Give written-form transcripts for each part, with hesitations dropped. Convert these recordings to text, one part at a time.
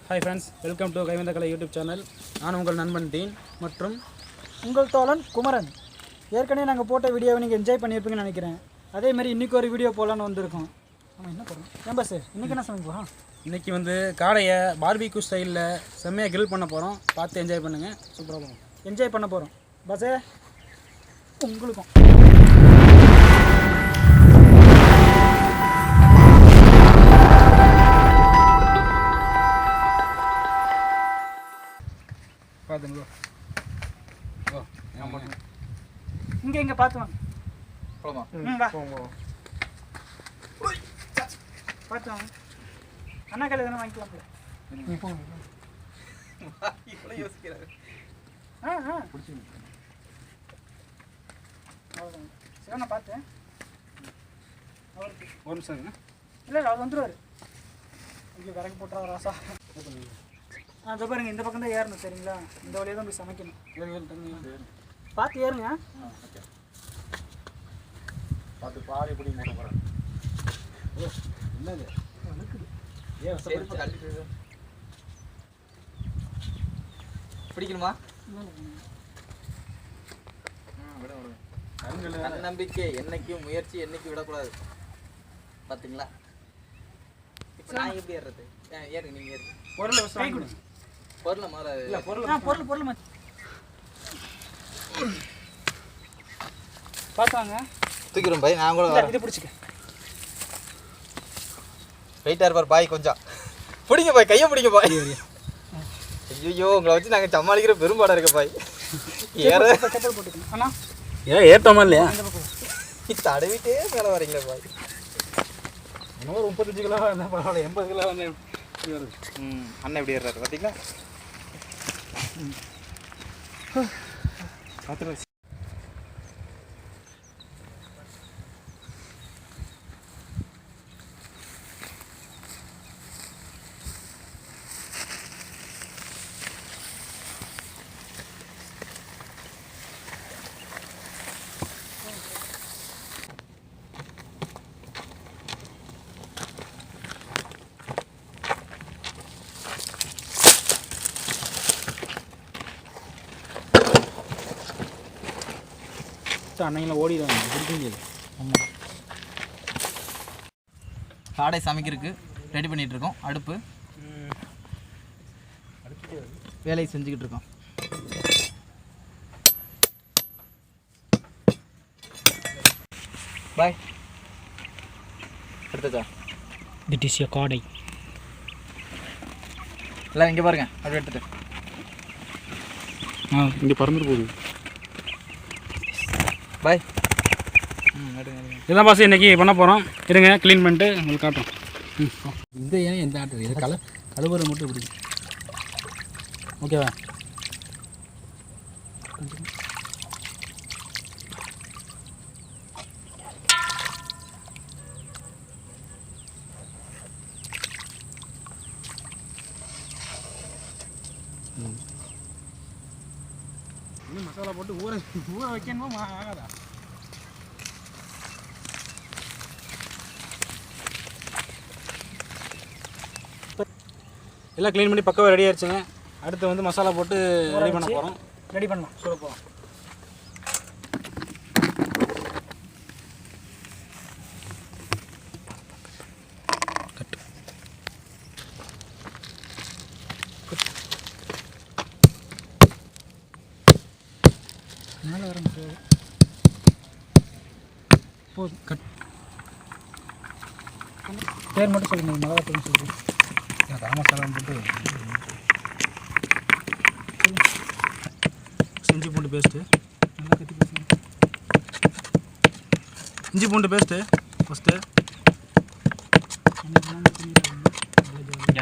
Hi friends, welcome to Kaivantha Kalai YouTube channel. நான் உங்கள் நண்பன் டீன் மற்றும் உங்கள் தோழன் குமரன். ஏற்கனவே நாங்கள் போட்ட வீடியோவை நீங்கள் என்ஜாய் பண்ணியிருப்பீங்கன்னு நினைக்கிறேன். அதேமாதிரி இன்றைக்கி ஒரு வீடியோ போகலான்னு வந்திருக்கோம். நம்ம என்ன பண்ணுறோம் ஏன் பஸ் இன்றைக்கி என்ன சமைக்க போகிறோம்? இன்றைக்கி வந்து காடையை பார்பிக்யூ ஸ்டைலில் செம்மையாக கிரில் பண்ண போகிறோம். பார்த்து என்ஜாய் பண்ணுங்கள். சூப்பராக போகும். என்ஜாய் பண்ண போகிறோம். பஸ்ஸே உங்களுக்கும் பார்த்துங்க. இங்கே பார்த்து வாங்க. பார்த்து வாங்க. அண்ணா கையில் தானே வாங்கிக்கலாம்ல. சரி, நான் பார்த்தேன். அவருக்கு ஒரு நிமிஷம் இருக்குங்க. இல்லை அவர் வந்துடுவார். இங்கே விறகு போட்டுறா ராசா. அதை பாருங்க, இந்த பக்கம் தான் ஏறணும். சரிங்களா? இந்த வழியாக தான் போய் சமைக்கணும். பார்த்து ஏறுங்க. பார்த்து பாறை எப்படி மூட போகிறேன். என்னது பிடிக்கணுமா? நம்பிக்கை என்னைக்கும், முயற்சி என்னைக்கும் விடக்கூடாது. பார்த்தீங்களா? இப்போ நான் எப்படி ஏறுறது? ஏறுங்க, நீங்கள் ஏறுங்க. பொருளை முதல்ல பொருள் பார்த்தாங்க. தூக்கிடும் பாய். நான் கூட இதை பிடிச்சிக்க. வெயிட்டாக இருப்பார் பாய். கொஞ்சம் பிடிங்க பாய், கையை பிடிங்க பாய். ஐயோ, உங்களை வச்சு நாங்கள் சமாளிக்கிற பெரும்பாடாக இருக்க பாய். செப்பல் போட்டுக்கணும். அண்ணா ஏன் ஏற்றமா இல்லையா? தடவிட்டே மேலே வரீங்களா பாய்? இன்னும் ஒரு 35 கிலோ இருந்தால் பரவாயில்ல. 80 கிலோ வந்து அண்ணன் எப்படி ஏறாரு பார்த்தீங்களா? பார்த்துட்டு அன்னைங்கள ஓடிடுவாங்க. பிடிக்க முடியாது. ஆமாம், காடை சமைக்கிறதுக்கு ரெடி பண்ணிகிட்டு இருக்கோம். அடுப்பு வேலையை செஞ்சுக்கிட்டு இருக்கோம். பாய். எடுத்துக்கா. திட் இஸ் யோர் காடை. எல்லாம் இங்கே பாருங்க. அப்படி எடுத்துட்டு இங்கே பறந்துட்டு போகுது. பாய். இதான் பாஸ் இன்றைக்கி பண்ண போகிறோம். இருங்க, க்ளீன் பண்ணிட்டு உங்களுக்கு காட்டுறோம். இந்த ஏன் எந்த ஆட்டு இது கழுவுறது மட்டும் இப்படி ஓகேவா? இன்னும் மசாலா போட்டு ஊற வைக்கணுமா? ஆகாதா? எல்லாம் க்ளீன் பண்ணி பக்கவாக ரெடி ஆயிடுச்சுங்க. அடுத்து வந்து மசாலா போட்டு ரெடி பண்ண போகிறோம். ரெடி பண்ணலாம். சுட போகிறோம். மேலே வர முடியாது. போதும். கட். பேர் மட்டும் சொல்லுங்கள். மிளகாத்தூள்னு சொல்லுங்கள். கரம் மசாலா போட்டு இஞ்சி பூண்டு பேஸ்ட்டு நல்லா கட்டி பேசுங்க. இஞ்சி பூண்டு பேஸ்ட்டு ஃபஸ்ட்டு.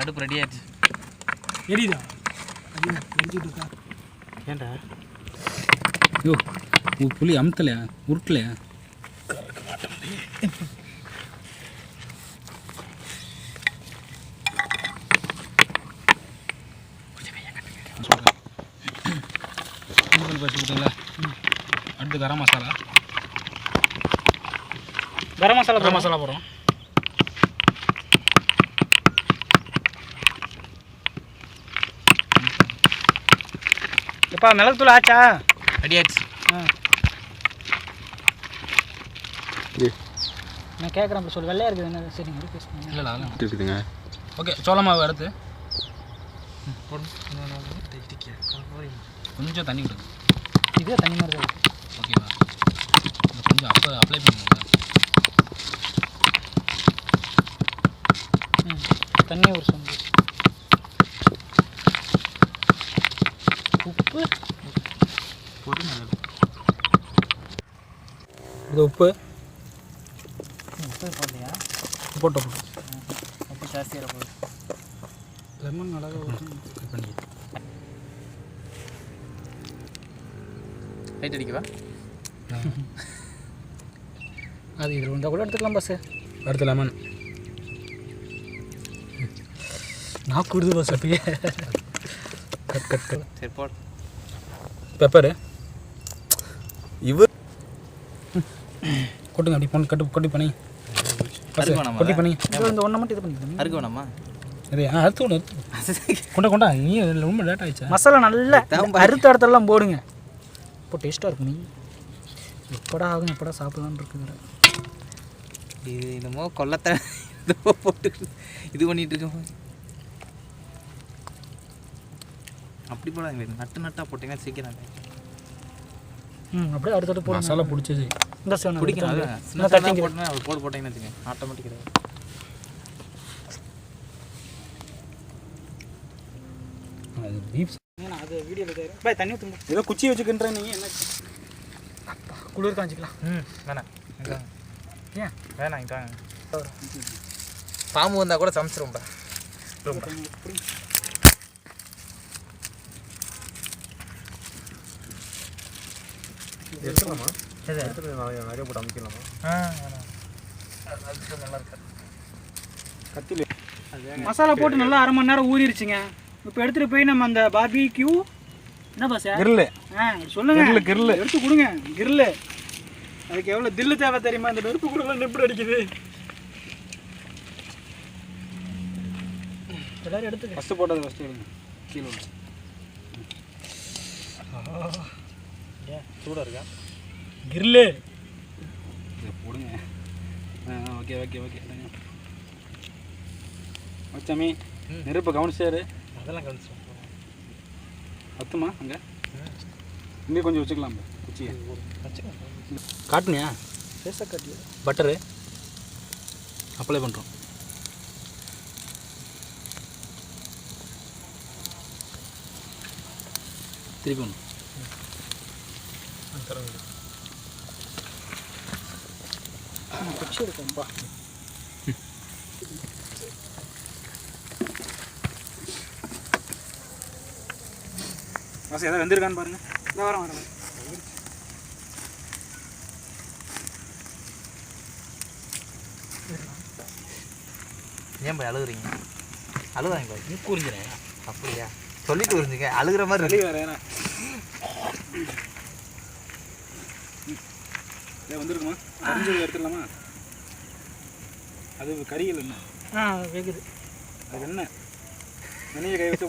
அடுப்பு ரெடி ஆயிடுச்சு. எரியுதா? ஐயோ, எரிஞ்சிட்டு இருக்கா? ஏன்டா? ஐயோ, புளி அமுத்தலையா? உருட்டலையா? வச்சுக்கிட்டீங்களா? அடுத்து கரம் மசாலா போடுறோம். எப்பா மிளகுத்தூள் ஆச்சா? ரெடி ஆயிடுச்சு. நான் கேட்குறேன் அப்படி சொல்லு. வெள்ளையாக இருக்குது என்ன? சரிங்க பேசுங்க. இல்லை அதெல்லாம் இருக்குதுங்க. ஓகே சோள மாவு எடுத்து கொஞ்சம் தண்ணி விடுங்க. இதே தண்ணி மாதிரி தான் இருக்குது. ஓகேவா? கொஞ்சம் அப்ளை பண்ணுங்க. தண்ணி ஒரு சொம்பு. உப்பு போட்டு இது உப்பு போடலையா? போட்டோம். உப்பு ஜாஸ்தியாக போகுது. லெமன் மிளகா கட் பண்ணி லைட் அடிக்கவா? அது இதில் வந்தால் கூட எடுத்துக்கலாம் பஸ்ஸு. அடுத்து லெமன். நான் கொடுது பஸ் அப்படியே. கட் சரி போடு. பெப்பரு இவர் கொட்டுங்க. அப்படி கொட்டி பண்ணி கொட்டி பண்ணி இந்த ஒன்றை மட்டும் இது பண்ணிக்கலாம். அறுக்க வேணாமா? சரி அறுத்து ஒன்று கொண்டா. நீ ரொம்ப லேட் ஆகிடுச்சா? மசாலா நல்லா அறுத்த இடத்துலலாம் போடுங்க. இப்போ டேஸ்ட்டாக இருக்கும். நீ எப்படா ஆகும் எப்படா சாப்பிடலான்னு இருக்குங்கிற இது என்னமோ கொல்லத்தை போட்டு இது பண்ணிட்டு இருக்கோம். அப்படி போடாங்க. நட்டாக போட்டிங்கன்னா சீக்கிரம் அப்படியே அடுத்தடுத்து போட மசாலா பிடிச்சது இந்த பிடிக்கும். சின்ன தட்டி போட்டோன்னா அது போட்டிங்கன்னு வச்சுக்கோங்க ஆட்டோமேட்டிக்காக. அது பீஃப் அது வீடியோவில் பாய் தண்ணி ஊற்றுங்க. ஏதோ குச்சி வச்சுக்கின்றேன். நீங்கள் என்ன குளிர் காஞ்சிக்கலாம். வேணாம் ஏன் வேணாம் இதாங்க. பாம்பு வந்தால் கூட சமைச்சிரும்பா. ரொம்ப எடுத்துக்கலாமா? நிறைய போட்டு அமைக்கலாமா? நல்லா இருக்கு. கத்தியில் மசாலா போட்டு நல்லா அரை மணி நேரம் ஊறிடுச்சுங்க. இப்போ எடுத்துகிட்டு போய் நம்ம அந்த பார்பிக்யூ என்ன பாஸ் கிரில்லு சொல்லுங்க. கிரில்லு எடுத்து கொடுங்க. கிரில்லு அதுக்கு எவ்வளோ தில்லு தேவை தெரியுமா? இந்த நெருப்பு கூட நெருப்பு அடிக்குது. எல்லாரும் எடுத்துக்க. ஃபஸ்ட்டு போட்டது ஃபஸ்ட்டு எடுங்க. கீழே சூடாக இருக்கா? கிரில்லு போடுங்க. ஓகே ஓகே ஓகே வச்சாமி நெருப்பை கவனிச்சாரு. அதெல்லாம் கவனிச்சோம். பத்துமா அங்கே இன்னும் கொஞ்சம் வச்சுக்கலாம். குச்சியை காட்டுனியா? பேச காட்டியா? பட்டரு அப்ளை பண்ணுறோம். திருப்பி ஒன்று குச்சி எடுக்கம்பா. மாசம் எதாவது வெந்திருக்கான்னு பாருங்க. இந்த வரேன். ஏன் போய் அழுகுறீங்க? அழுதாங்க பாய். நீ கூறிக்கிறேன். அப்படியா? சொல்லிட்டு வருதுங்க. அழுகிற மாதிரி வெளியே வேறு ஏன்னா வந்துருக்குமா? கரிஞ்சது எடுத்துடலாமா? அது கறியில் என்ன வேகுது. அது என்ன நெனைய கை வச்சு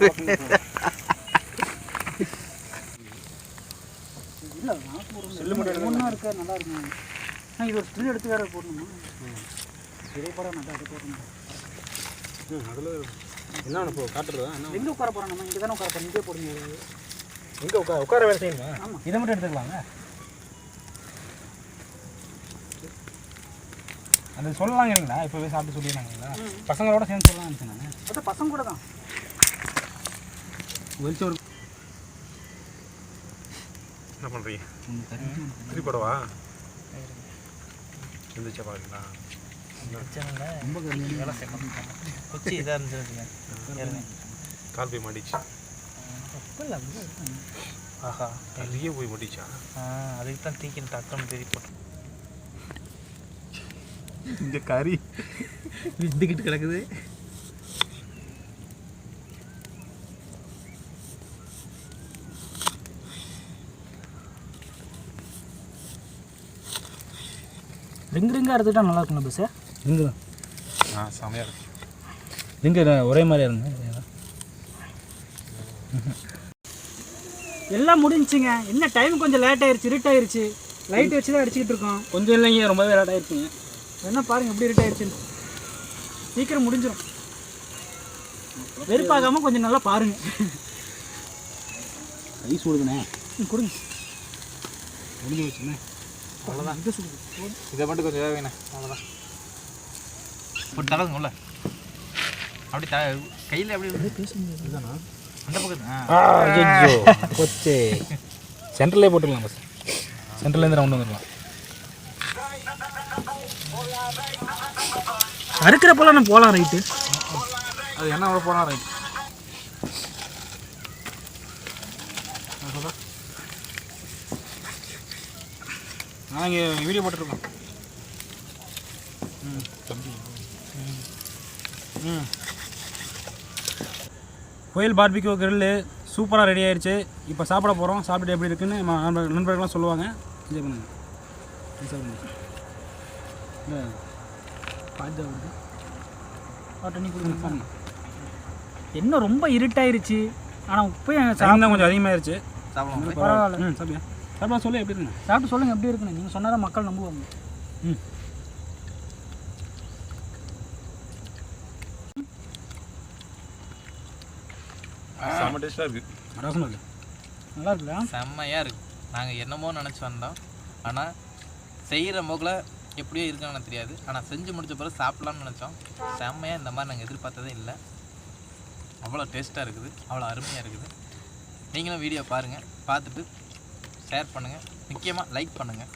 இல்லை. செல்லு மட்டும் ஒன்றா இருக்க நல்லா இருக்கும். இது ஒரு ஸ்டில் எடுத்து வேறு போடணுமா? இடைப்படம் நல்லா அது போடணும். அதில் என்ன இப்போ காட்டுறதா? எங்கே உட்கார போகிறோம்? நம்ம இங்கே தானே உட்கார போகிறோம். இங்கே போடுங்க. எங்கே உட்கார வேலை செய்யணுமா? ஆமாம். இதை மட்டும் எடுத்துக்கலாங்க. அது சொல்லலாங்க இல்லைங்களா? இப்போவே சாப்பிட்டு சொல்லிடுறாங்களா? பசங்களோட சேர்ந்து சொல்லலாம் நினச்சேன் நான். அதான் பசங்க கூட தான் வெளிச்சம் ஒரு என்ன பண்ணுறீங்க? திருப்படவா இருந்துச்சா பாருங்களா? ரொம்ப வேலை செய்யணும். குச்சி இதாக இருந்துச்சுங்க. கால் போய் மாட்டிச்சு. ஆஹா அதுக்கே போய் மாட்டிச்சா? அதுக்கு தான் தீக்கின்னு டக்குன்னு தெரிய போட்டோம். இந்த கறி விந்துக்கிட்டு கிடக்குது. ரிங்காக எடுத்துக்கிட்டா நல்லா இருக்குங்களா பஸ்ஸு? ரிங்கு செமையாக இருக்கு. ரிங்கு ஒரே மாதிரியா இருங்க. எல்லாம் முடிஞ்சுங்க. என்ன டைம் கொஞ்சம் லேட் ஆயிருச்சு, இருட்டாயிருச்சு. லைட் வச்சு தான் அடிச்சுக்கிட்டு இருக்கோம். கொஞ்சம் இல்லைங்க, ரொம்பவே லேட் ஆகிடுச்சிங்க. என்ன பாருங்கள் எப்படி இருட்டாயிருச்சுன்னு. சீக்கிரம் முடிஞ்சிடும். வெறுப்பாகாமல் கொஞ்சம் நல்லா பாருங்கள். கை சூடுதுண்ணே. கொடுங்க. முடிஞ்சு வச்சுண்ணே. அவ்வளோதான். இதை மட்டும் கொஞ்சம் வேகண்ணே. அவ்வளோதான். ஒரு தடவை உள்ள அப்படி கையில் எப்படி இதுதானா அந்த பக்கத்து கொச்சே சென்ட்ரலே போட்டுக்கலாம். பஸ் சென்ட்ரலேருந்து ரவுண்ட் வந்துடலாம். அறுக்கிறப்பெல்லாம் நான் போகலாம். ரைட்டு அது என்ன அவ்வளோ போனால் ரைட். நான் இங்கே வீடியோ போட்டுருக்கோம். கோயில் பார்பிக்யூ கிரில்லு சூப்பராக ரெடி ஆயிடுச்சு. இப்போ சாப்பிட போகிறோம். சாப்பிட்டுட்டு எப்படி இருக்குன்னு நண்பர்கள்லாம் சொல்லுவாங்க. என்ஜாய் பண்ணுங்க. இல்லை பாஜா தண்ணி கொடுங்க. என்ன ரொம்ப இருட்டாயிருச்சு. ஆனால் இப்போயும் டைம் தான் கொஞ்சம் அதிகமாகிருச்சு. சாப்பிடுவோம். பரவாயில்ல. சாப்பிடுங்க. சாப்பிட சொல்லு எப்படி இருக்குங்க. சாப்பிட்டு சொல்லுங்கள் எப்படி இருக்குன்னு. நீங்கள் சொன்னால் தான் மக்கள் நம்புவாங்க. செம்ம டேஸ்ட்டாக இருக்குது. ரசமாக இருக்குது. நல்லா இருக்குல்ல? செம்மையாக இருக்குது. நாங்கள் என்னமோ நினச்சி வந்தோம். ஆனால் செய்கிற போக்கில் எப்படியோ இருக்குன்னு தெரியாது. ஆனால் செஞ்சு முடிச்ச பிறகு சாப்பிட்லான்னு நினச்சோம். செம்மையாக இந்த மாதிரி நாங்கள் எதிர்பார்த்ததே இல்லை. அவ்வளோ டேஸ்ட்டாக இருக்குது, அவ்வளோ அருமையாக இருக்குது. நீங்களும் வீடியோ பாருங்கள், பார்த்துட்டு ஷேர் பண்ணுங்கள், முக்கியமாக லைக் பண்ணுங்கள்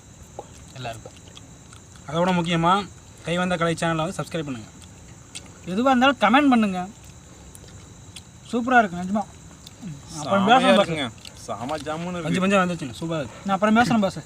எல்லாருக்கும். அதோட முக்கியமாக கைவந்த கலை சேனலை வந்து சப்ஸ்கிரைப் பண்ணுங்கள். எதுவாக இருந்தாலும் கமெண்ட் பண்ணுங்கள். சூப்பராக இருக்குது நிஜமா. அப்புறம் பேசுகிறேன் பாஸ். சாமா ஜாமுன்னு பஞ்சு பஞ்சா வந்துச்சுங்க. சூப்பராக இருக்குது. நான் அப்புறம் பேசுகிறேன் பாஸ்.